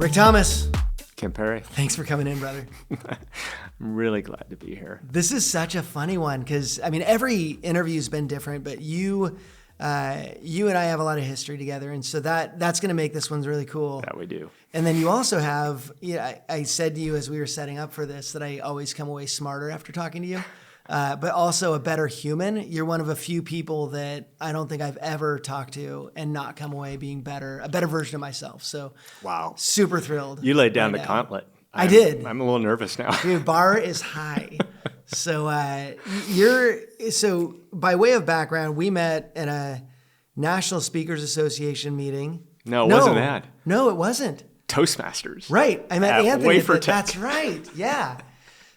Rick Thomas, Kim Perry. thanks for coming in, brother. I'm really glad to be here. This is such a funny one because, I mean, every interview's been different, but you and I have a lot of history together, and so that's going to make this one really cool. That we do. And then you also have, I said to you as we were setting up for this that I always come away smarter after talking to you, but also a better human. You're one of a few people that I don't think I've ever talked to and not come away being a better version of myself. So, Wow. super thrilled. You laid down right the now. gauntlet. I did. I'm a little nervous now. Dude, bar is high. So so by way of background, we met at a National Speakers Association meeting. No, it wasn't that. No, it wasn't. Toastmasters. Right. I met At Anthony. Wafer Tech. That's right. Yeah.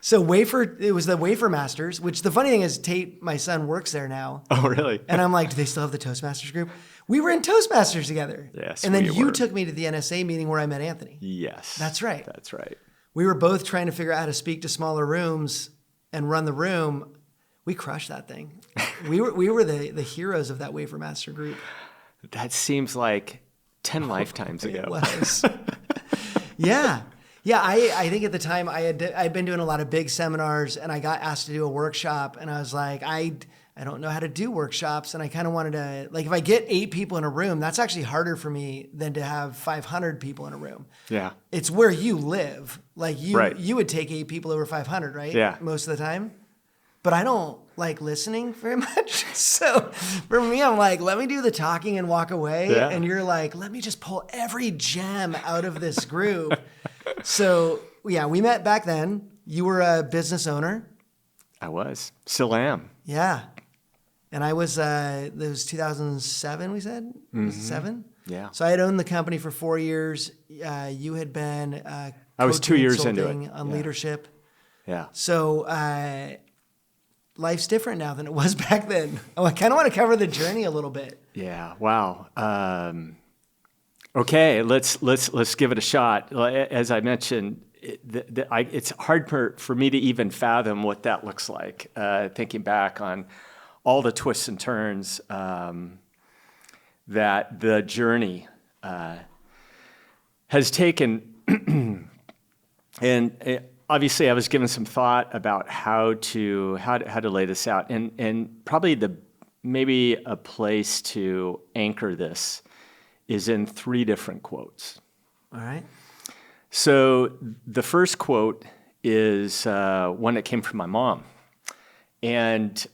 So it was the Wafer Masters, which the funny thing is Tate, my son, works there now. Oh, really? And I'm like, do they still have the Toastmasters group? We were in Toastmasters together. Yes, And then we you were. took me to the NSA meeting where I met Anthony. Yes. That's right. That's right. We were both trying to figure out how to speak to smaller rooms and run the room. We crushed that thing. We were the heroes of that Wafer Master group. That seems like 10 lifetimes ago. It was. Yeah. Yeah, I think at the time I'd been doing a lot of big seminars, and I got asked to do a workshop, and I was like, I don't know how to do workshops, and I kind of wanted to, like, if I get 8 people in a room, that's actually harder for me than to have 500 people in a room. Yeah. It's where you live. Like Right. you would take 8 people over 500, right? Yeah. Most of the time. But I don't like listening very much. So for me, I'm like, let me do the talking and walk away. Yeah. And you're like, let me just pull every gem out of this group. So yeah, we met back then. You were a business owner. I was. Still am. Yeah. And I was, it was 2007, we said? Was it 7? Yeah. So I had owned the company for 4 years. You had been I was 2 years into it. consulting on Yeah. leadership. Yeah. So life's different now than it was back then. Oh, I kind of want to cover the journey a little bit. Yeah. Wow. Okay. Let's give it a shot. As I mentioned, it's hard for me to even fathom what that looks like. Thinking back on all the twists and turns that the journey has taken, and obviously I was given some thought about how to lay this out, and probably maybe a place to anchor this is in 3 different quotes. All right. So the first quote is one that came from my mom, and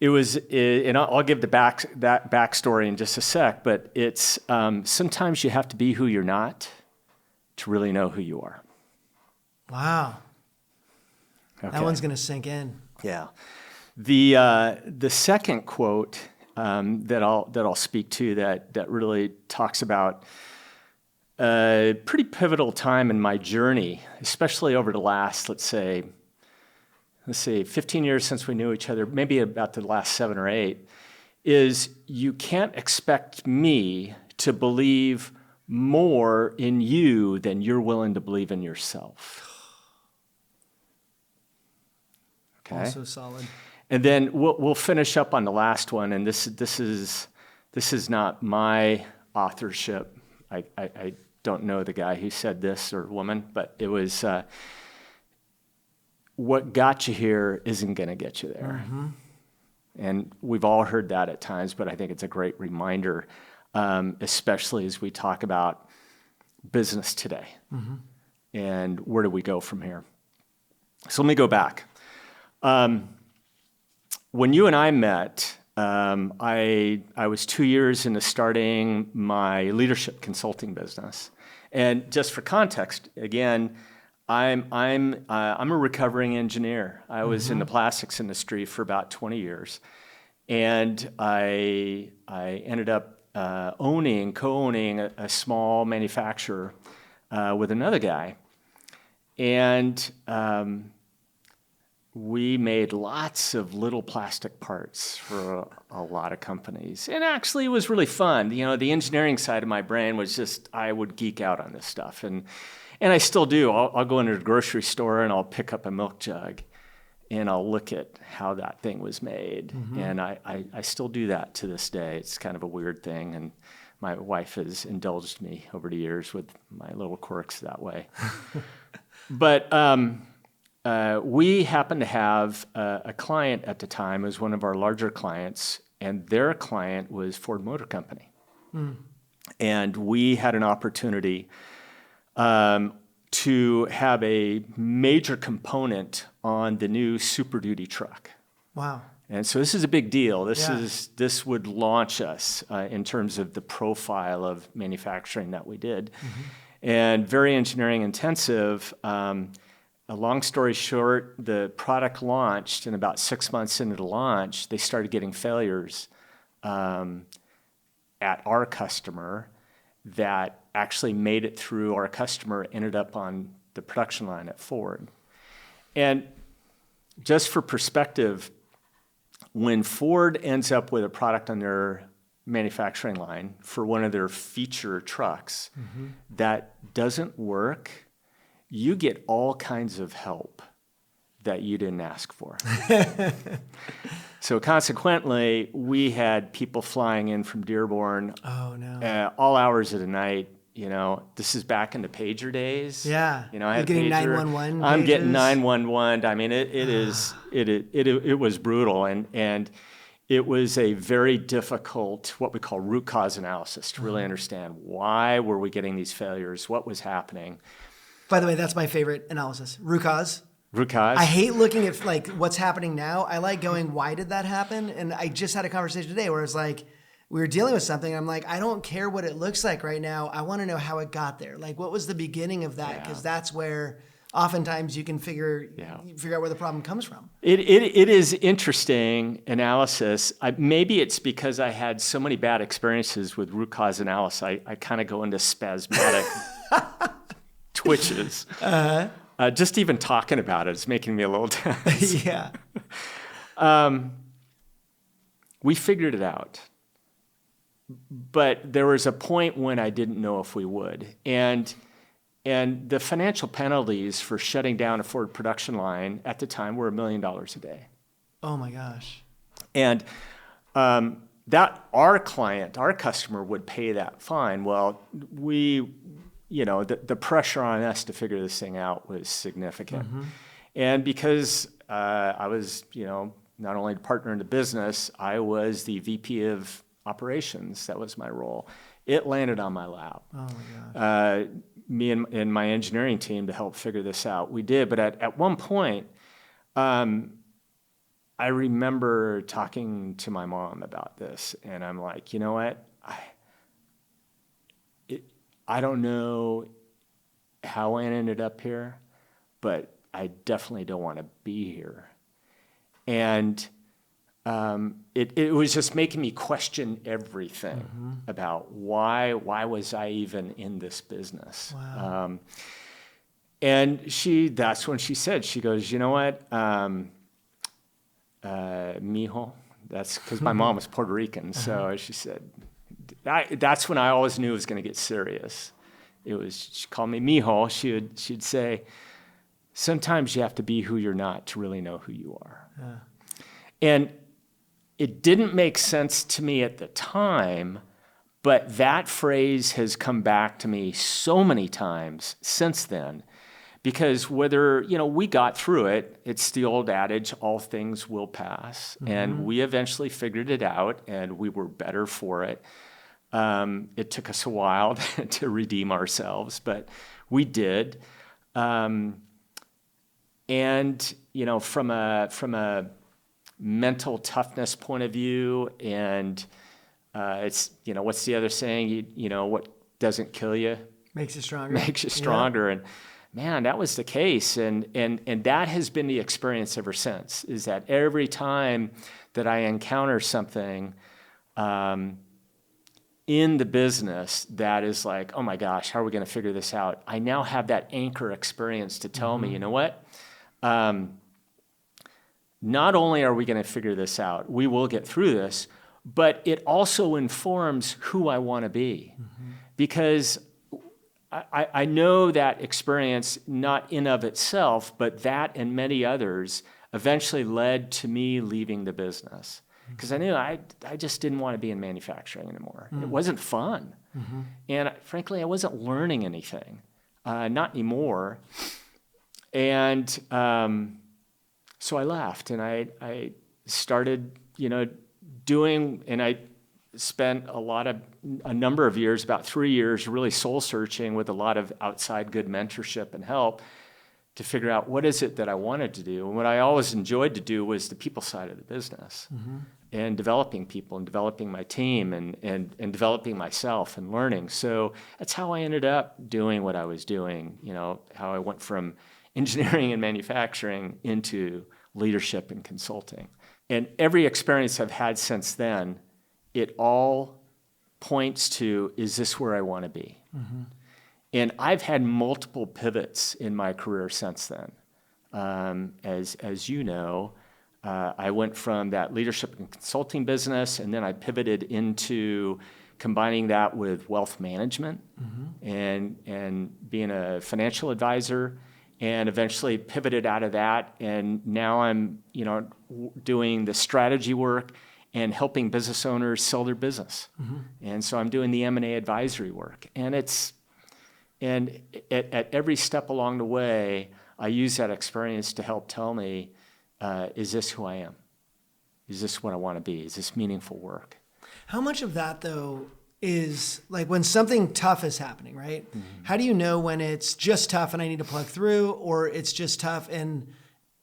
it was. And I'll give that backstory in just a sec. But it's sometimes you have to be who you're not to really know who you are. Wow. Okay. That one's going to sink in. Yeah. The second quote that I'll speak to that really talks about a pretty pivotal time in my journey, especially over the last, let's say 15 years since we knew each other, maybe about the last 7 or 8, is you can't expect me to believe more in you than you're willing to believe in yourself. Okay. Also solid. And then we'll finish up on the last one, and this is not my authorship. I don't know the guy who said this or woman, but it was what got you here isn't going to get you there. Mm-hmm. And we've all heard that at times, but I think it's a great reminder, especially as we talk about business today. Mm-hmm. And where do we go from here? So let me go back. When you and I met, I was 2 years into starting my leadership consulting business, and just for context, again, I'm a recovering engineer. I was in the plastics industry for about 20 years, and I ended up co-owning a small manufacturer with another guy, and we made lots of little plastic parts for a lot of companies. And actually, it was really fun. You know, the engineering side of my brain was just, I would geek out on this stuff. And I still do. I'll go into the grocery store and I'll pick up a milk jug and I'll look at how that thing was made. Mm-hmm. And I still do that to this day. It's kind of a weird thing. And My wife has indulged me over the years with my little quirks that way. But we happened to have a client at the time, it was one of our larger clients, and their client was Ford Motor Company. And we had an opportunity to have a major component on the new Super Duty truck. Wow. And so this is a big deal. Yeah. This would launch us in terms of the profile of manufacturing that we did. And very engineering intensive. A long story short, the product launched, and about 6 months into the launch, they started getting failures at our customer that actually made it through our customer, ended up on the production line at Ford. And just for perspective, when Ford ends up with a product on their manufacturing line for one of their feature trucks that doesn't work, you get all kinds of help that you didn't ask for. So consequently, we had people flying in from Dearborn Oh, no. all hours of the night. You know, this is back in the pager days. Yeah. You know, I You're had getting pager. 911 I'm getting pages? 911. I mean, it was brutal, and it was a very difficult, what we call root cause analysis, to really understand why were we getting these failures, what was happening. By the way, that's my favorite analysis. Root cause. Root cause. I hate looking at like what's happening now. I like going, why did that happen? And I just had a conversation today where it's like, we were dealing with something. I'm like, I don't care what it looks like right now. I want to know how it got there. Like, what was the beginning of that? Because that's where oftentimes you can figure out where the problem comes from. It is interesting analysis. Maybe it's because I had so many bad experiences with root cause analysis. I kind of go into spasmodic twitches. Just even talking about it is making me a little tense. Yeah. We figured it out. But there was a point when I didn't know if we would. And the financial penalties for shutting down a Ford production line at the time were $1 million a day. Oh my gosh. And that our client, our customer would pay that fine. Well, the pressure on us to figure this thing out was significant. And because I was, not only the partner in the business, I was the VP of operations. That was my role. It landed on my lap. Oh my gosh. Me and my engineering team to help figure this out. We did, but at one point, I remember talking to my mom about this, and I'm like, you know what? I don't know how I ended up here, but I definitely don't want to be here. And it was just making me question everything about why was I even in this business? Wow. And that's when she said, she goes, you know what, mijo, that's because my mom was Puerto Rican. So she said, that's when I always knew it was going to get serious. She called me mijo. She'd say, sometimes you have to be who you're not to really know who you are. Yeah. And it didn't make sense to me at the time, but that phrase has come back to me so many times since then. Because whether, we got through it, it's the old adage, all things will pass. And we eventually figured it out, and we were better for it. It took us a while to redeem ourselves, but we did. And, from a mental toughness point of view, and it's, what's the other saying? What doesn't kill you Makes you stronger. makes you stronger. And man, that was the case. And that has been the experience ever since, is that every time that I encounter something in the business that is like, oh my gosh, how are we going to figure this out? I now have that anchor experience to tell me, you know what? Not only are we going to figure this out, we will get through this, but it also informs who I want to be. Because I know that experience, not in of itself, but that and many others eventually led to me leaving the business. because I knew I just didn't want to be in manufacturing anymore. It wasn't fun. And frankly, I wasn't learning anything, not anymore. And so I left, and I started, doing, and I spent a number of years, about 3 years, really soul searching with a lot of outside good mentorship and help to figure out what is it that I wanted to do. And what I always enjoyed to do was the people side of the business and developing people and developing my team and developing myself and learning. So that's how I ended up doing what I was doing, how I went from engineering and manufacturing into leadership and consulting. And every experience I've had since then, it all points to, is this where I want to be? And I've had multiple pivots in my career since then. As you know, I went from that leadership and consulting business, and then I pivoted into combining that with wealth management and being a financial advisor, and eventually pivoted out of that. And now I'm, doing the strategy work and helping business owners sell their business. And so I'm doing the M&A advisory work. And at every step along the way, I use that experience to help tell me, is this who I am? Is this what I want to be? Is this meaningful work? How much of that, though, is like when something tough is happening, right? How do you know when it's just tough and I need to plug through, or it's just tough and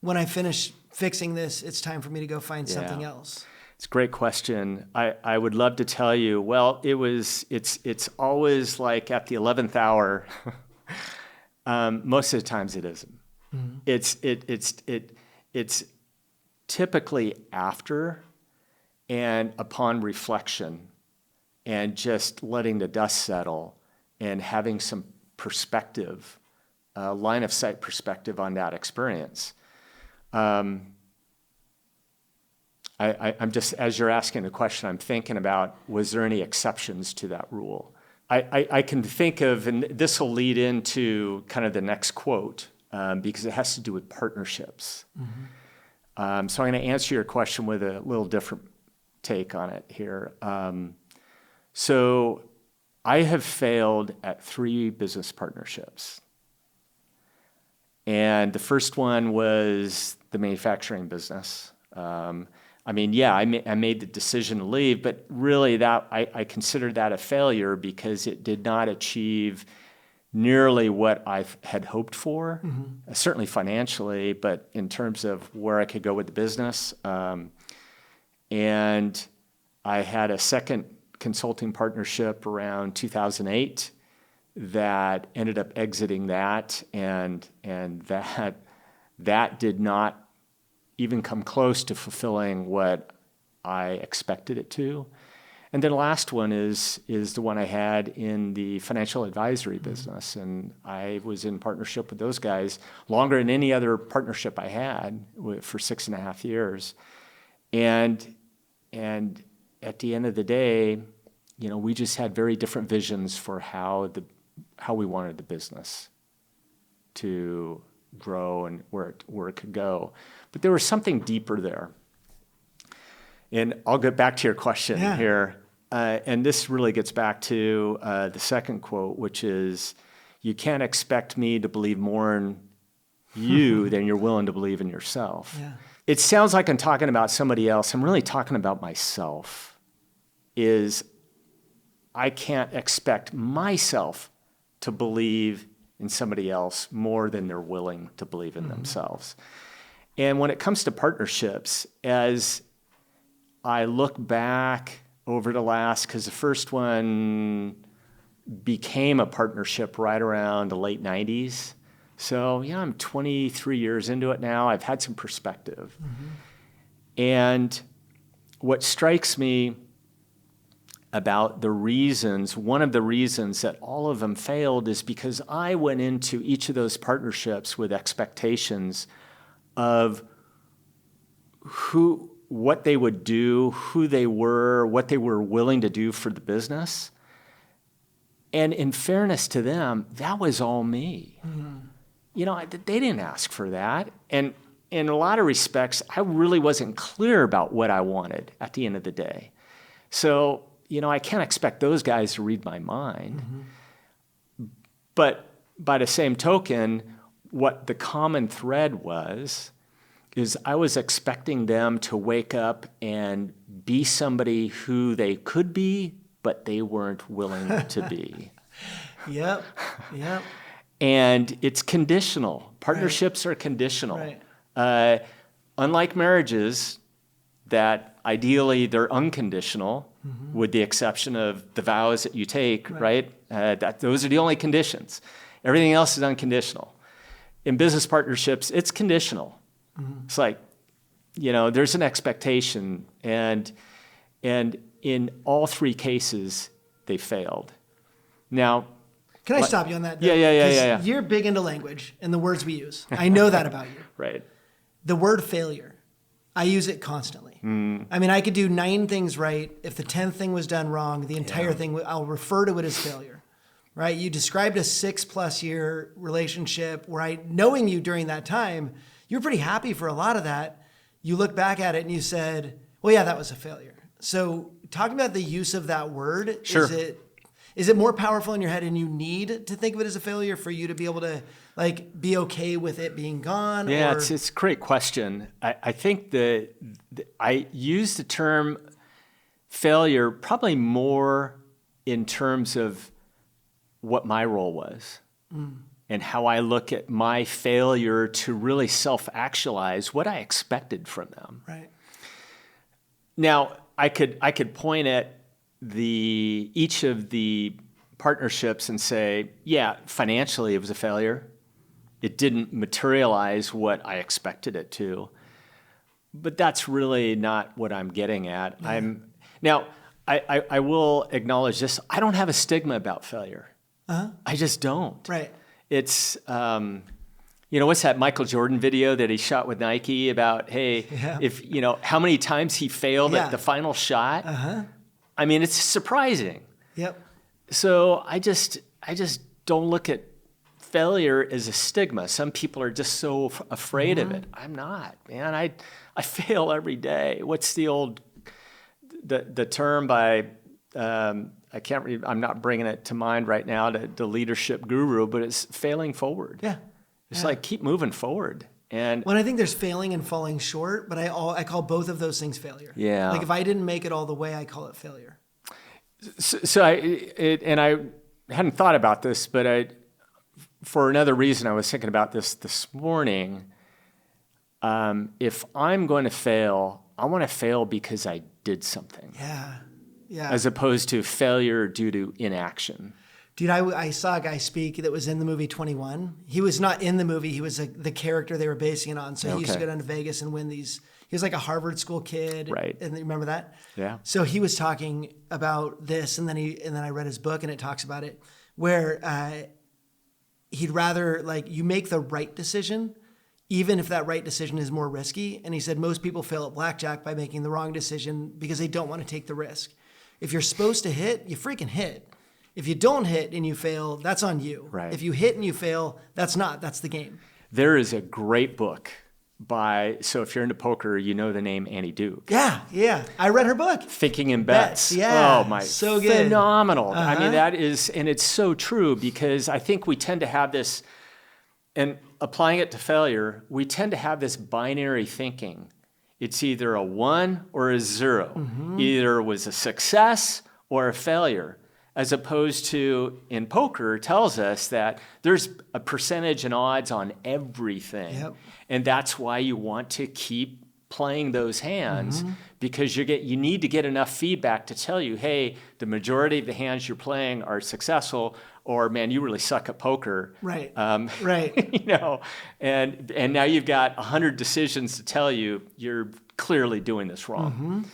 when I finish fixing this, it's time for me to go find something else? It's a great question. I would love to tell you, well, it's always like at the 11th hour. Most of the times it isn't. It's typically after and upon reflection and just letting the dust settle and having some perspective, line of sight perspective on that experience. I'm just, as you're asking the question, I'm thinking about, was there any exceptions to that rule? I can think of, and this will lead into kind of the next quote, because it has to do with partnerships. So I'm going to answer your question with a little different take on it here. So I have failed at 3 business partnerships. And the first one was the manufacturing business. I made the decision to leave, but really I considered that a failure because it did not achieve nearly what I had hoped for, certainly financially, but in terms of where I could go with the business. And I had a second consulting partnership around 2008 that ended up exiting that, and that did not even come close to fulfilling what I expected it to. And then the last one is the one I had in the financial advisory business. And I was in partnership with those guys longer than any other partnership I had for 6.5 years. And at the end of the day, we just had very different visions for how we wanted the business to grow and where it could go. But there was something deeper there. And I'll get back to your question here. And this really gets back to the second quote, which is, you can't expect me to believe more in you than you're willing to believe in yourself. Yeah. It sounds like I'm talking about somebody else. I'm really talking about myself. I can't expect myself to believe in somebody else more than they're willing to believe in themselves. And when it comes to partnerships, as I look back over the last, because the first one became a partnership right around the late 90s. So, I'm 23 years into it now. I've had some perspective. And what strikes me about the reasons, one of the reasons that all of them failed is because I went into each of those partnerships with expectations of what they would do, who they were, what they were willing to do for the business. And in fairness to them, that was all me. They didn't ask for that. And in a lot of respects, I really wasn't clear about what I wanted at the end of the day. So, I can't expect those guys to read my mind. But by the same token, what the common thread was is I was expecting them to wake up and be somebody who they could be, but they weren't willing to be. Yep. And it's conditional. Partnerships are conditional. Right. Unlike marriages, that ideally they're unconditional, with the exception of the vows that you take, right? Those are the only conditions. Everything else is unconditional. In business partnerships, it's conditional. It's like, there's an expectation, and in all three cases, they failed. Now, can I stop you on that? Yeah. You're big into language and the words we use. I know that about you. Right. The word failure, I use it constantly. I mean, I could do 9 things right. If the 10th thing was done wrong, the entire thing, I'll refer to it as failure. Right? You described a 6+ year relationship where knowing you during that time, you're pretty happy for a lot of that. You look back at it and you said, well, yeah, that was a failure. So talking about the use of that word, Sure. Is it more powerful in your head and you need to think of it as a failure for you to be able to be okay with it being gone? Yeah, it's a great question. I think I use the term failure probably more in terms of what my role was and how I look at my failure to really self-actualize what I expected from them. Right. Now, I could point at each of the partnerships and say, yeah, financially it was a failure. It didn't materialize what I expected it to. But that's really not what I'm getting at. Now, I will acknowledge this. I don't have a stigma about failure. I just don't. Right. It's, what's that Michael Jordan video that he shot with Nike about, if, how many times he failed at the final shot? I mean, it's surprising. Yep. So I just don't look at failure as a stigma. Some people are just so afraid of it. I'm not, man. I fail every day. What's the term by, I'm not bringing it to mind right now, the leadership guru, but it's failing forward. Yeah. It's like, keep moving forward. And I think there's failing and falling short, but I call both of those things failure. Yeah. Like if I didn't make it all the way, I call it failure. So I hadn't thought about this, but for another reason, I was thinking about this morning. If I'm going to fail, I want to fail because I did something. Yeah. As opposed to failure due to inaction. Dude, I saw a guy speak that was in the movie 21. He was not in the movie. He was the character they were basing it on. So he used to go down to Vegas and win these. He was like a Harvard school kid. Right. And you remember that? Yeah. So he was talking about this, and then I read his book, and it talks about it, where he'd rather you make the right decision, even if that right decision is more risky. And he said most people fail at blackjack by making the wrong decision because they don't want to take the risk. If you're supposed to hit, you freaking hit. If you don't hit and you fail, that's on you. Right. If you hit and you fail, that's the game. There is a great book so if you're into poker, you know the name Annie Duke. Yeah. I read her book. Thinking in Bets. Yeah. Oh my, so good. Phenomenal. I mean, that is, and it's so true because I think we tend to have this, and applying it to failure, we tend to have this binary thinking. It's either a 1 or a 0. Either it was a success or a failure. As opposed to in poker tells us that there's a percentage and odds on everything. Yep. And that's why you want to keep playing those hands because you need to get enough feedback to tell you, hey, the majority of the hands you're playing are successful, or man, you really suck at poker. Right. Right. And now you've got 100 decisions to tell you you're clearly doing this wrong.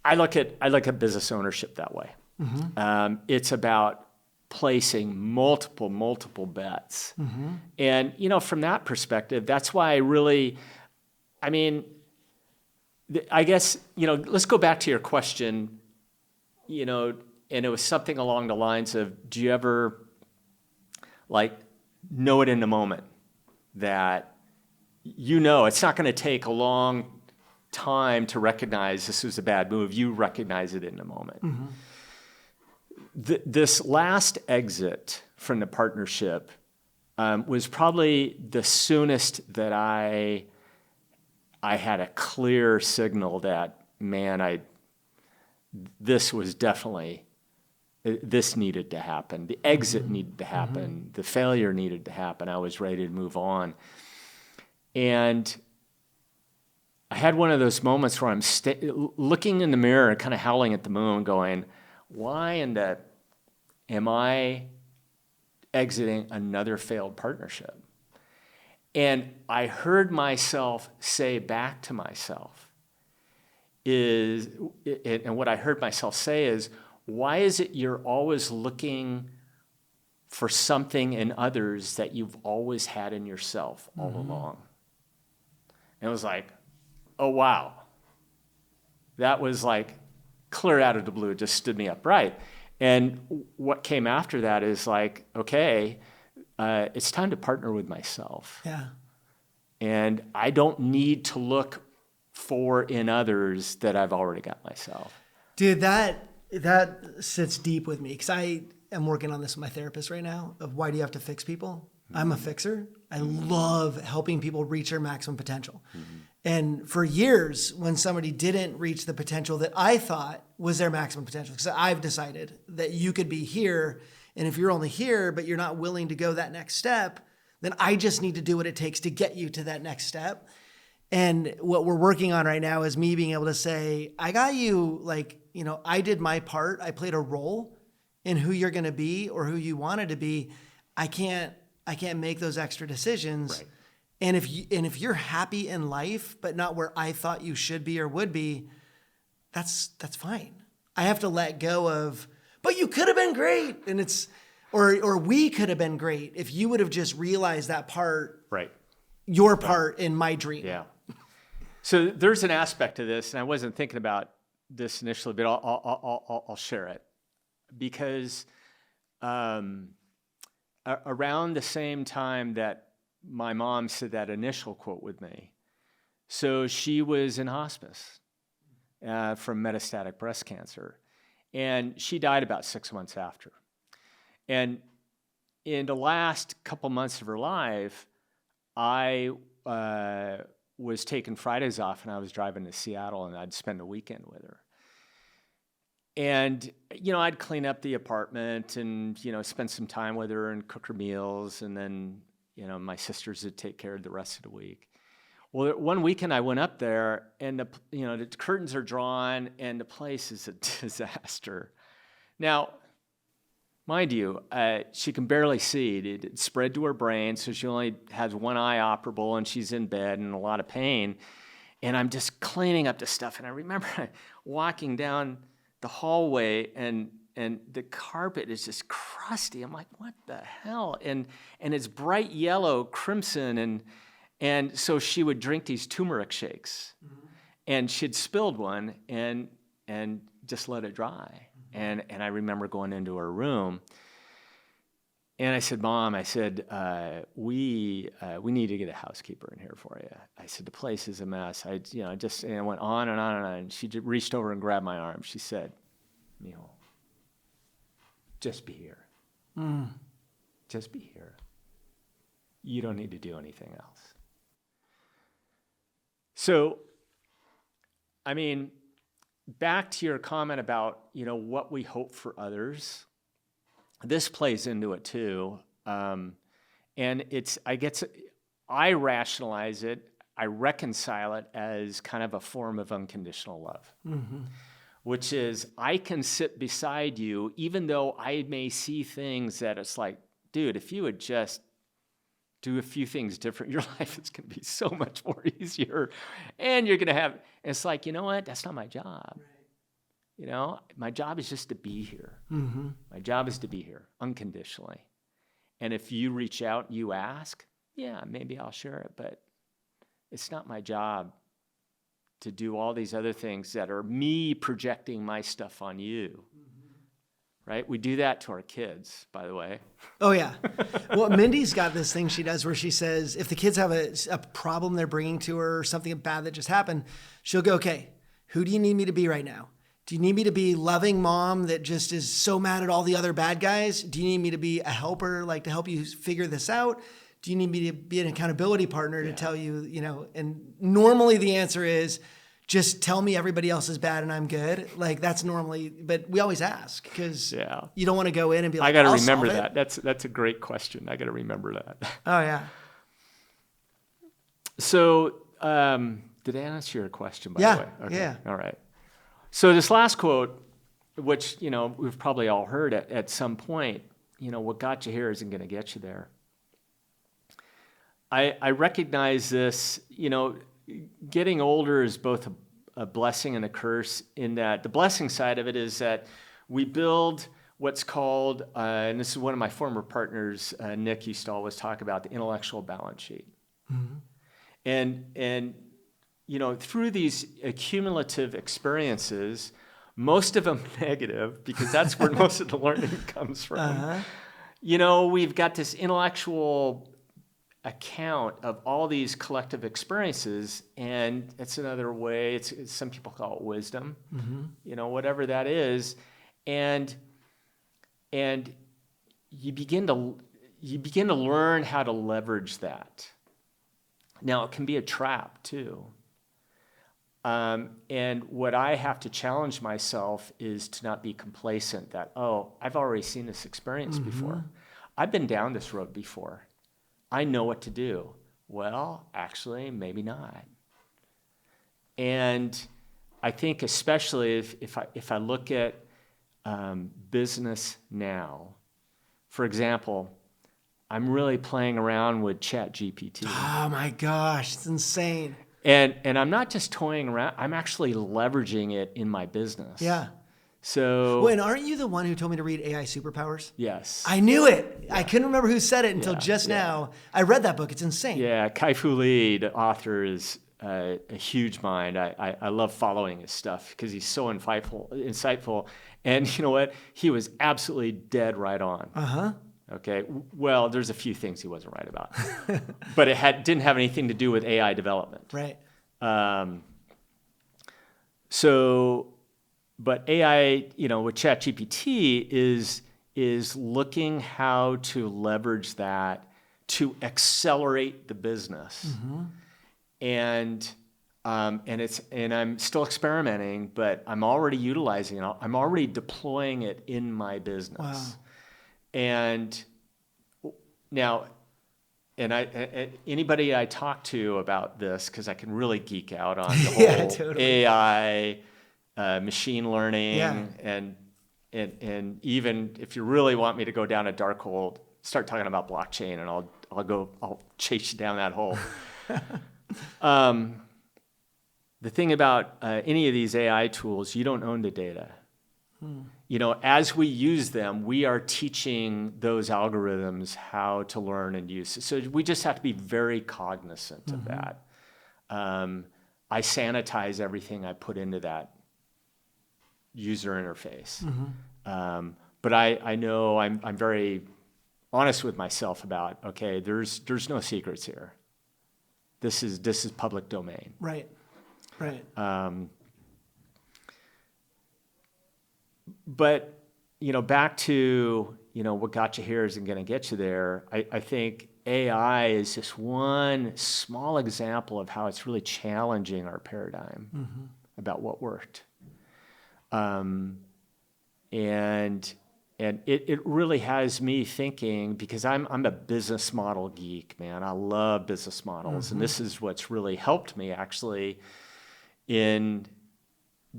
I look at business ownership that way. It's about placing multiple bets. And, from that perspective, that's why I guess, let's go back to your question, and it was something along the lines of, do you ever know it in the moment that it's not going to take a long time to recognize this was a bad move. You recognize it in a moment. Mm-hmm. This last exit from the partnership was probably the soonest that I had a clear signal that, man, this was definitely, this needed to happen. The exit needed to happen. The failure needed to happen. I was ready to move on. And I had one of those moments where I'm looking in the mirror and kind of howling at the moon going, why am I exiting another failed partnership? And I heard myself say back to myself and what I heard myself say is, why is it you're always looking for something in others that you've always had in yourself all along? And it was like, oh, wow. That was like clear out of the blue. It just stood me up right. And what came after that is like, okay, it's time to partner with myself. Yeah. And I don't need to look for in others that I've already got myself. Dude, that sits deep with me because I am working on this with my therapist right now of why do you have to fix people? I'm a fixer. I love helping people reach their maximum potential. And for years, when somebody didn't reach the potential that I thought was their maximum potential, because I've decided that you could be here, and if you're only here, but you're not willing to go that next step, then I just need to do what it takes to get you to that next step. And what we're working on right now is me being able to say, I got you, I did my part. I played a role in who you're going to be or who you wanted to be. I can't make those extra decisions. Right. And if you're happy in life, but not where I thought you should be or would be, that's fine. I have to let go of, but you could have been great. And or we could have been great if you would have just realized that part, Right. your part in my dream. Yeah. So there's an aspect to this, and I wasn't thinking about this initially, but I'll share it because around the same time that my mom said that initial quote with me, so she was in hospice from metastatic breast cancer, and she died about 6 months after. And in the last couple months of her life, I was taking Fridays off and I was driving to Seattle and I'd spend a weekend with her. And, I'd clean up the apartment and, spend some time with her and cook her meals. And then, my sisters would take care of the rest of the week. Well, one weekend I went up there and the curtains are drawn and the place is a disaster. Now, mind you, she can barely see. It spread to her brain, so she only has one eye operable, and she's in bed in a lot of pain. And I'm just cleaning up the stuff. And I remember walking down the hallway, and the carpet is just crusty. I'm like, what the hell? And it's bright yellow, crimson, and so she would drink these turmeric shakes, and she'd spilled one and just let it dry. And I remember going into her room, and I said, Mom, we need to get a housekeeper in here for you. I said, the place is a mess. I went on and on and on. And she just reached over and grabbed my arm. She said, Mijo, just be here. Just be here. You don't need to do anything else. So, back to your comment about, what we hope for others, this plays into it too. And I rationalize it, I reconcile it as kind of a form of unconditional love, which is I can sit beside you, even though I may see things that it's like, dude, if you would just do a few things different, your life is going to be so much more easier. And you're going to have, it's like, you know what? That's not my job. Right. My job is just to be here. My job is to be here unconditionally. And if you reach out and you ask, yeah, maybe I'll share it. But it's not my job to do all these other things that are me projecting my stuff on you. right? We do that to our kids, by the way. Oh, yeah. Well, Mindy's got this thing she does where she says if the kids have a problem they're bringing to her or something bad that just happened, she'll go, okay, who do you need me to be right now? Do you need me to be loving mom that just is so mad at all the other bad guys? Do you need me to be a helper, like to help you figure this out? Do you need me to be an accountability partner to tell you, and normally the answer is just tell me everybody else is bad and I'm good. Like that's normally, but we always ask because you don't want to go in and be like, I got to I'll remember solve that. it. That's a great question. I got to remember that. Oh yeah. So, did I answer your question, by the way? Okay. Yeah. All right. So this last quote, which, we've probably all heard at some point, what got you here isn't going to get you there. I recognize this, getting older is both a blessing and a curse in that the blessing side of it is that we build what's called, and this is one of my former partners, Nick used to always talk about, the intellectual balance sheet. Mm-hmm. And through these accumulative experiences, most of them negative, because that's where most of the learning comes from. Uh-huh. We've got this intellectual account of all these collective experiences, and it's another way, it's some people call it wisdom, whatever that is. And you begin to learn how to leverage that. Now, it can be a trap, too. And what I have to challenge myself is to not be complacent that, I've already seen this experience before. I've been down this road before. I know what to do. Well, actually, maybe not. And I think especially if I look at business now, for example, I'm really playing around with ChatGPT. Oh my gosh, it's insane. And I'm not just toying around, I'm actually leveraging it in my business. Yeah. So. Well, and aren't you the one who told me to read AI Superpowers? Yes. I knew it. Yeah. I couldn't remember who said it until just now. I read that book. It's insane. Yeah, Kai-Fu Lee, the author, is a huge mind. I love following his stuff because he's so insightful. And you know what? He was absolutely dead right on. Uh-huh. Okay. Well, there's a few things he wasn't right about, but it didn't have anything to do with AI development. Right. But AI, with ChatGPT is looking how to leverage that to accelerate the business. And I'm still experimenting, but I'm already utilizing it. I'm already deploying it in my business. Wow. And now, anybody I talk to about this, because I can really geek out on the whole totally. AI, machine learning, and even if you really want me to go down a dark hole, start talking about blockchain, and I'll chase you down that hole. The thing about any of these AI tools, you don't own the data. As we use them, we are teaching those algorithms how to learn and use it. So we just have to be very cognizant of that. I sanitize everything I put into that user interface. But I know I'm very honest with myself about, okay, there's no secrets here. This is public domain. Right. But, back to, what got you here isn't going to get you there. I think AI is just one small example of how it's really challenging our paradigm about what worked. And it really has me thinking, because I'm a business model geek, man. I love business models. And this is what's really helped me actually in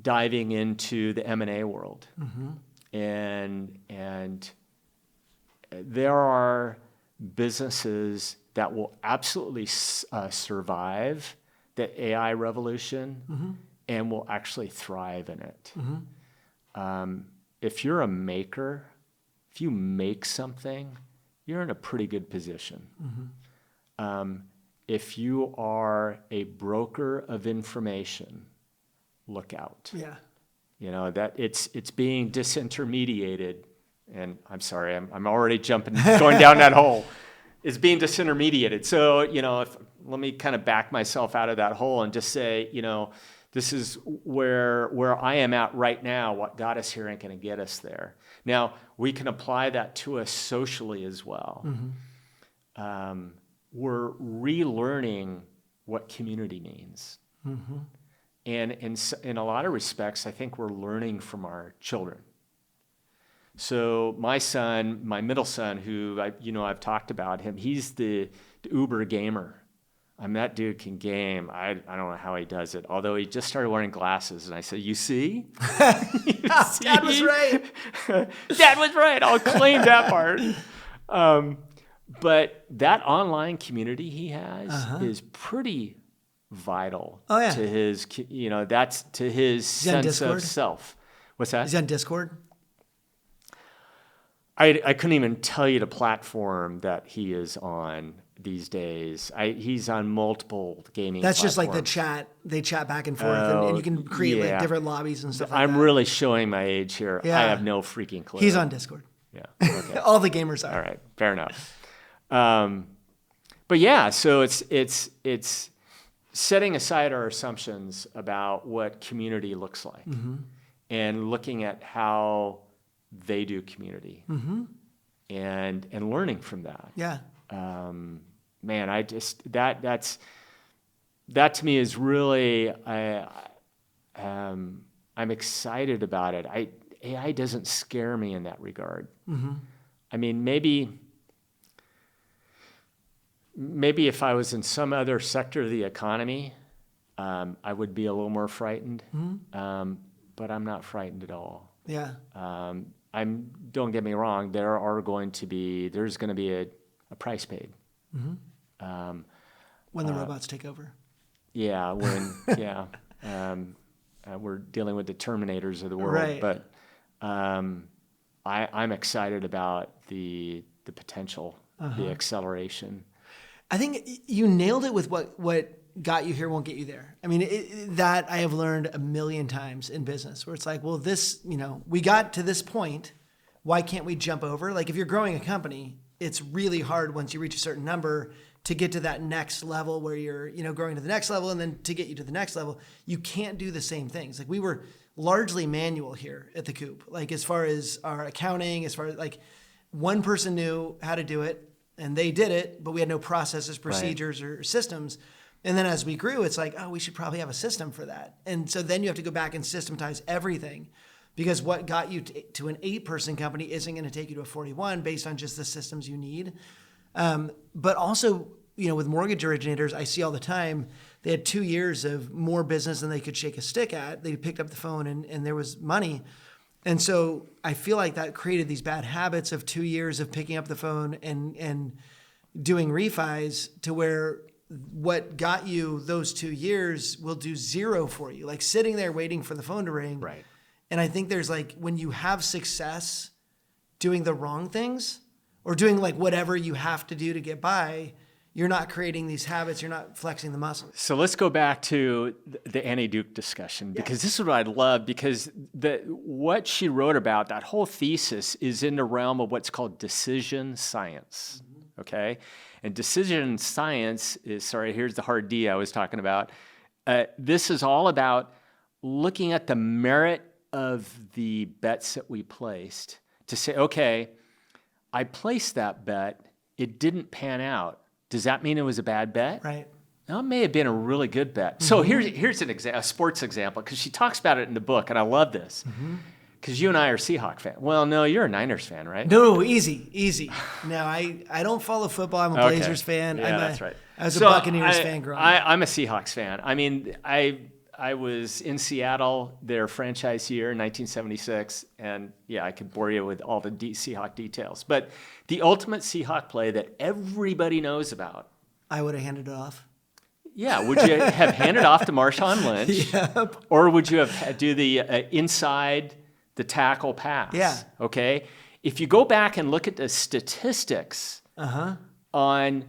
diving into the M&A world. And there are businesses that will absolutely survive the AI revolution and will actually thrive in it. If you're a maker, if you make something, you're in a pretty good position. If you are a broker of information, look out. Yeah. That it's being disintermediated and I'm sorry, I'm already going down that hole, is being disintermediated. So, let me kind of back myself out of that hole and just say, this is where I am at right now. What got us here ain't going to get us there. Now, we can apply that to us socially as well. We're relearning what community means. And in a lot of respects, I think we're learning from our children. So my middle son, who I've talked about him, he's the uber gamer. That dude can game. I don't know how he does it. Although he just started wearing glasses, and I said, "You see, Dad was right. Dad was right. I'll claim that part." But that online community he has is pretty vital to his. That's to his sense of self. What's that? Is he on Discord? I couldn't even tell you the platform that he is on these days. He's on multiple gaming That's platforms. just like the chat. They chat back and forth, and you can create like different lobbies and stuff like that. I'm really showing my age here. Yeah. I have no freaking clue. He's on Discord. Yeah. Okay. All the gamers are. All right. Fair enough. But yeah, so it's setting aside our assumptions about what community looks like and looking at how they do community and learning from that. Yeah. Man, I just that to me is really I'm excited about it. AI doesn't scare me in that regard. I mean, maybe if I was in some other sector of the economy, I would be a little more frightened. But I'm not frightened at all. Yeah. Don't get me wrong. There's going to be a price paid. When the robots take over. Yeah. We're dealing with the Terminators of the world. Right. But I'm excited about the potential, the acceleration. I think you nailed it with what got you here won't get you there. I mean, that I have learned a million times in business where it's like, well, this, we got to this point. Why can't we jump over? Like if you're growing a company, it's really hard once you reach a certain number to get to that next level where you're, growing to the next level. And then to get you to the next level, you can't do the same things. Like we were largely manual here at the Coop. Like as far as our accounting, as far as like one person knew how to do it and they did it, but we had no processes, procedures, or systems. And then as we grew, it's like, oh, we should probably have a system for that. And so then you have to go back and systematize everything because what got you to an 8-person company isn't going to take you to a 41 based on just the systems you need. But also, with mortgage originators, I see all the time, they had 2 years of more business than they could shake a stick at. They picked up the phone and there was money. And so I feel like that created these bad habits of 2 years of picking up the phone and doing refis to where what got you those 2 years will do zero for you. Like sitting there waiting for the phone to ring. Right. And I think there's like, when you have success doing the wrong things or doing like whatever you have to do to get by, you're not creating these habits. You're not flexing the muscles. So let's go back to the Annie Duke discussion because this is what I love because what she wrote about, that whole thesis is in the realm of what's called decision science. Okay. And decision science here's the hard D I was talking about. This is all about looking at the merit of the bets that we placed to say, okay, I placed that bet. It didn't pan out. Does that mean it was a bad bet? Right. No, it may have been a really good bet. So here's a sports example because she talks about it in the book, and I love this. Because you and I are Seahawk fans. Well, no, you're a Niners fan, right? No, easy. No, I don't follow football. I'm a Blazers fan. Yeah, that's right. I was a Buccaneers fan growing up. I'm a Seahawks fan. I mean, I was in Seattle, their franchise year in 1976, and yeah, I could bore you with all the Seahawk details. But the ultimate Seahawk play that everybody knows about. I would have handed it off. Yeah, would you have handed off to Marshawn Lynch? Yep. Or would you have do the inside the tackle pass? Yeah. Okay. If you go back and look at the statistics on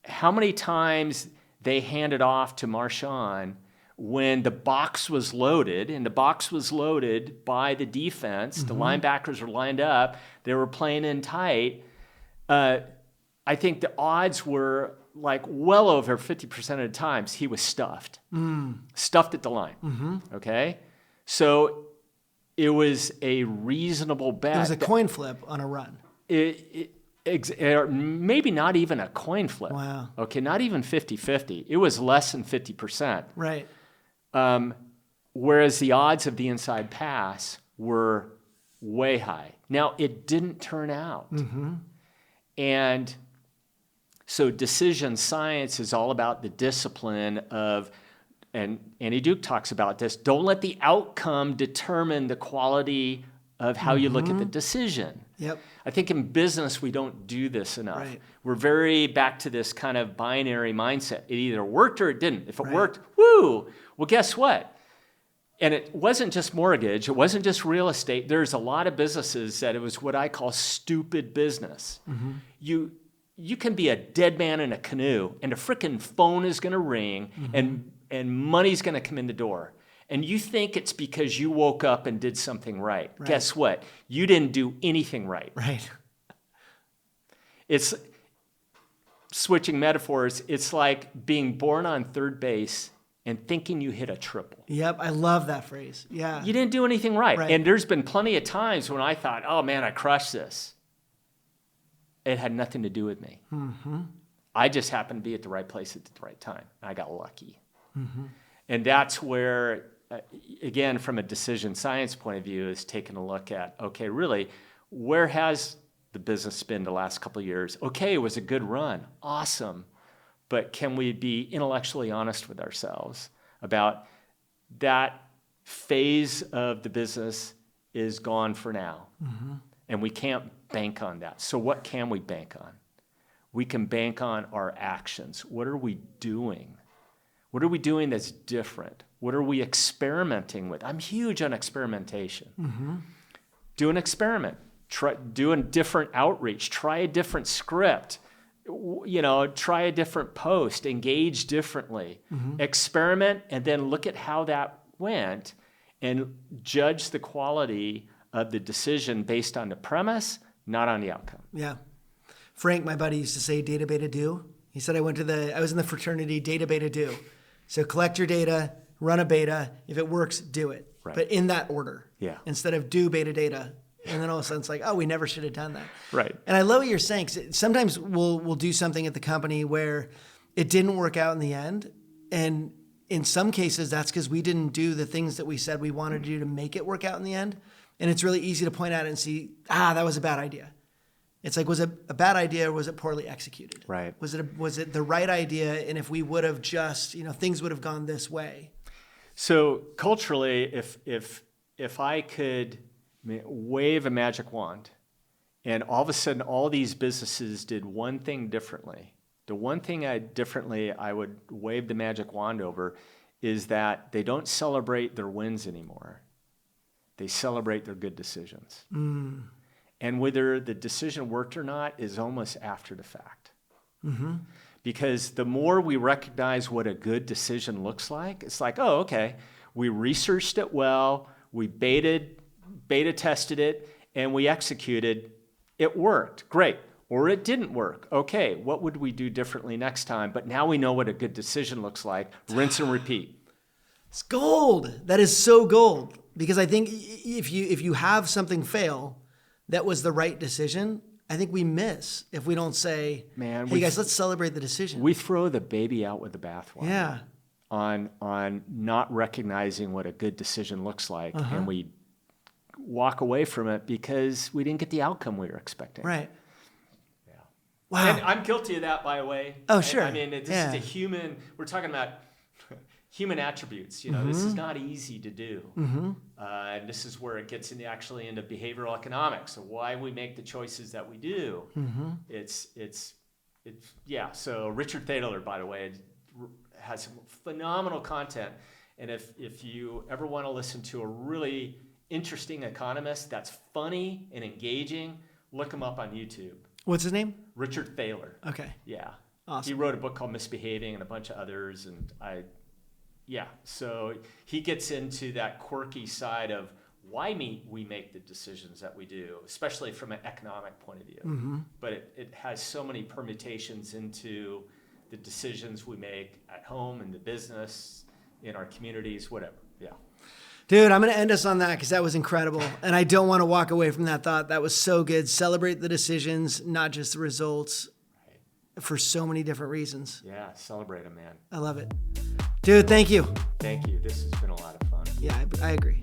how many times they handed off to Marshawn when the box was loaded, and the box was loaded by the defense, the linebackers were lined up, they were playing in tight, I think the odds were like well over 50% of the times he was stuffed. Stuffed at the line, okay? So it was a reasonable bet. It was a coin flip on a run. Or maybe not even a coin flip. Wow. Okay, not even 50-50. It was less than 50%. Right. Whereas the odds of the inside pass were way high. Now, it didn't turn out. And so decision science is all about the discipline of, and Andy Duke talks about this, don't let the outcome determine the quality of how you look at the decision. Yep. I think in business, we don't do this enough. Right. We're very back to this kind of binary mindset. It either worked or it didn't. If it worked, woo! Well, guess what? And it wasn't just mortgage. It wasn't just real estate. There's a lot of businesses that it was what I call stupid business. You can be a dead man in a canoe, and a frickin' phone is going to ring, and money's going to come in the door. And you think it's because you woke up and did something right. Guess what? You didn't do anything right. Right. It's, switching metaphors, it's like being born on third base and thinking you hit a triple. Yep, I love that phrase. Yeah. You didn't do anything right. And there's been plenty of times when I thought, oh man, I crushed this. It had nothing to do with me. I just happened to be at the right place at the right time. I got lucky. And that's where, again, from a decision science point of view, is taking a look at, okay, really, where has the business been the last couple of years? Okay, it was a good run. Awesome. But can we be intellectually honest with ourselves about that phase of the business is gone for now? And we can't bank on that. So what can we bank on? We can bank on our actions. What are we doing? What are we doing that's different? What are we experimenting with? I'm huge on experimentation. Do an experiment. Do a different outreach. Try a different script. Try a different post. Engage differently. Experiment, and then look at how that went and judge the quality of the decision based on the premise, not on the outcome. Yeah. Frank, my buddy, used to say data beta do. He said I was in the fraternity data beta do. So collect your data, run a beta. If it works, do it. Right. But in that order. Yeah. Instead of do beta data. And then all of a sudden it's like, oh, we never should have done that. Right. And I love what you're saying. 'Cause sometimes we'll do something at the company where it didn't work out in the end. And in some cases, that's because we didn't do the things that we said we wanted to do to make it work out in the end. And it's really easy to point at it and see, that was a bad idea. It's like, was it a bad idea or was it poorly executed? Right. Was it the right idea? And if we would have just, things would have gone this way. So culturally, if I could wave a magic wand and all of a sudden all these businesses did one thing differently, the one thing I would wave the magic wand over is that they don't celebrate their wins anymore. They celebrate their good decisions. And whether the decision worked or not is almost after the fact. Because the more we recognize what a good decision looks like, it's like, oh, okay, we researched it well, we beta tested it, and we executed. It worked, great. Or it didn't work. Okay, what would we do differently next time? But now we know what a good decision looks like. Rinse and repeat. It's gold. That is so gold. Because I think if you have something fail that was the right decision, I think we miss if we don't say, hey guys, let's celebrate the decision. We throw the baby out with the bathwater. Yeah. On not recognizing what a good decision looks like, and we walk away from it because we didn't get the outcome we were expecting. Right. Yeah. Wow. And I'm guilty of that, by the way. Oh, sure. I mean, this is a human. We're talking about human attributes. This is not easy to do. And this is where it gets into behavioral economics, of why we make the choices that we do. So Richard Thaler, by the way, has some phenomenal content. And if you ever want to listen to a really interesting economist that's funny and engaging, look him up on YouTube. What's his name? Richard Thaler. Okay. Yeah. Awesome. He wrote a book called Misbehaving and a bunch of others, and Yeah, so he gets into that quirky side of why we make the decisions that we do, especially from an economic point of view. But it has so many permutations into the decisions we make at home, in the business, in our communities, whatever. Yeah. Dude, I'm going to end us on that because that was incredible. And I don't want to walk away from that thought. That was so good. Celebrate the decisions, not just the results, for so many different reasons. Yeah, celebrate them, man. I love it. Dude, thank you. Thank you. This has been a lot of fun. Yeah, I agree.